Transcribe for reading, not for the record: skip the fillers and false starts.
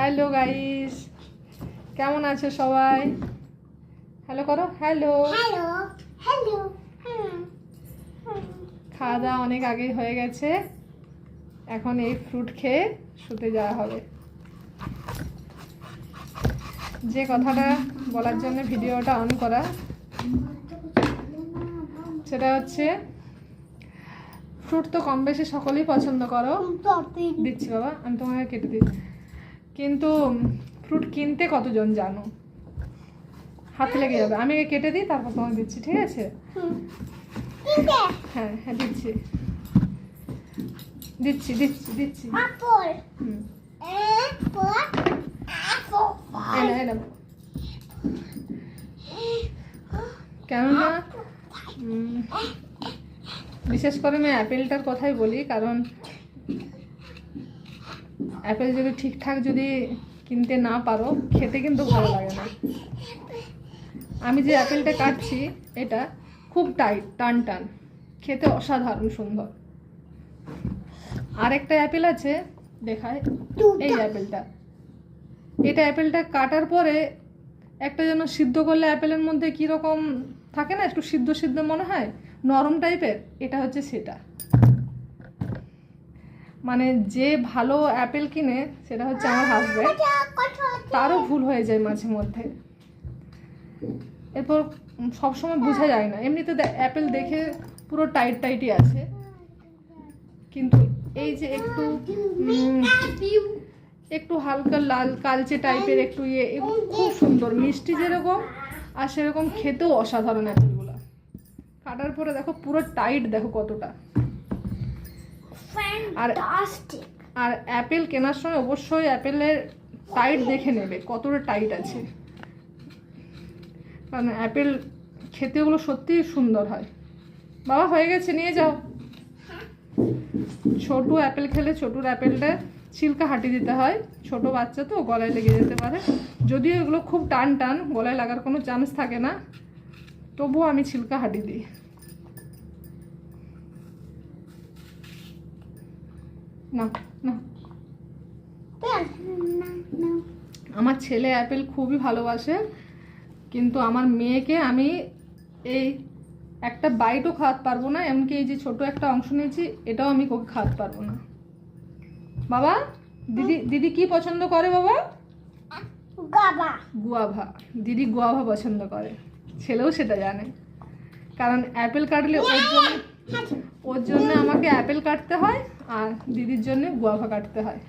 Hello guys, কেমন আছে সবাই? হ্যালো করো, হ্যালো। Hello hello. খাওয়া দাওয়া অনেক আগেই হয়ে গেছে, এখন এই ফ্রুট খেয়ে শুতে যাওয়া হবে। যে কথাটা বলার জন্য ভিডিওটা অন করা সেটা হচ্ছে, ফ্রুট তো কম বেশি সকলেই পছন্দ করো। দিচ্ছি বাবা, আমি তোমাকে কেটে দিই। কিন্তু ফ্রুট কিনতে কতজন জানো? হাতে লেগে যাবে। আমি কেটে দিই, তারপর তোমাকে দিচ্ছি, ঠিক আছে? হ্যাঁ হ্যাঁ, দিচ্ছি দিচ্ছি দিচ্ছি দিচ্ছি। কেননা বিশেষ করে আমি অ্যাপেলটার কথাই বলি, কারণ অ্যাপেল যদি ঠিকঠাক যদি কিনতে না পারো, খেতে কিন্তু ভালো লাগে না। আমি যে অ্যাপেলটা কাটছি এটা খুব টাইট, টান টান, খেতে অসাধারণ সুন্দর। আর একটা অ্যাপেল আছে দেখায়, এই অ্যাপেলটা। এটা অ্যাপেলটা কাটার পরে একটা যেন সিদ্ধ করলে অ্যাপেলের মধ্যে কীরকম থাকে না, একটু সিদ্ধ সিদ্ধ মনে হয়, নরম টাইপের। এটা হচ্ছে সেটা। মানে যে ভালো অ্যাপেল কিনে সেটা হচ্ছে আমার হাজব্যান্ড, তারও ভুল হয়ে যায় মাঝে মধ্যে। এরপর সবসময় বোঝা যায় না। এমনিতে অ্যাপেল দেখে পুরো টাইট টাইটই আছে, কিন্তু এই যে একটু একটু হালকা লাল কালচে টাইপের একটু ইয়ে, খুব সুন্দর মিষ্টি যেরকম, আর সেরকম খেতেও অসাধারণ অ্যাপেলগুলো। কাটার পরে দেখো পুরো টাইট, দেখো কতটা। আর অ্যাপেল কেনার সময় অবশ্যই অ্যাপেলের টাইট দেখে নেবে, কতটা টাইট আছে। কারণ অ্যাপেল খেতে ওগুলো সত্যিই সুন্দর হয়। বাবা হয়ে গেছে, নিয়ে যাও। ছোট অ্যাপেল খেলে ছোটোর অ্যাপেলটা ছিলকা হাঁটি দিতে হয়, ছোট বাচ্চা তো গলায় লেগে যেতে পারে। যদিও এগুলো খুব টান টান, গলায় লাগার কোনো চান্স থাকে না, তবুও আমি ছিলকা হাঁটি দিই। না না, আমার ছেলে অ্যাপেল খুবই ভালোবাসে, কিন্তু আমার মেয়েকে আমি এই একটা বাইটও খাওয়াতে পারবো না। এমনকি এই যে ছোট একটা অংশ নিয়েছি, এটাও আমি ওকে খাওয়াতে পারবো না। বাবা, দিদি কি পছন্দ করে বাবা? গুয়াভা। দিদি গুয়াভা পছন্দ করে, ছেলেও সেটা জানে। কারণ অ্যাপেল কাটলে ওর জন্য আমাকে অ্যাপেল কাটতে হয়, আর দিদির জন্য গুয়াভা কাটতে হয়।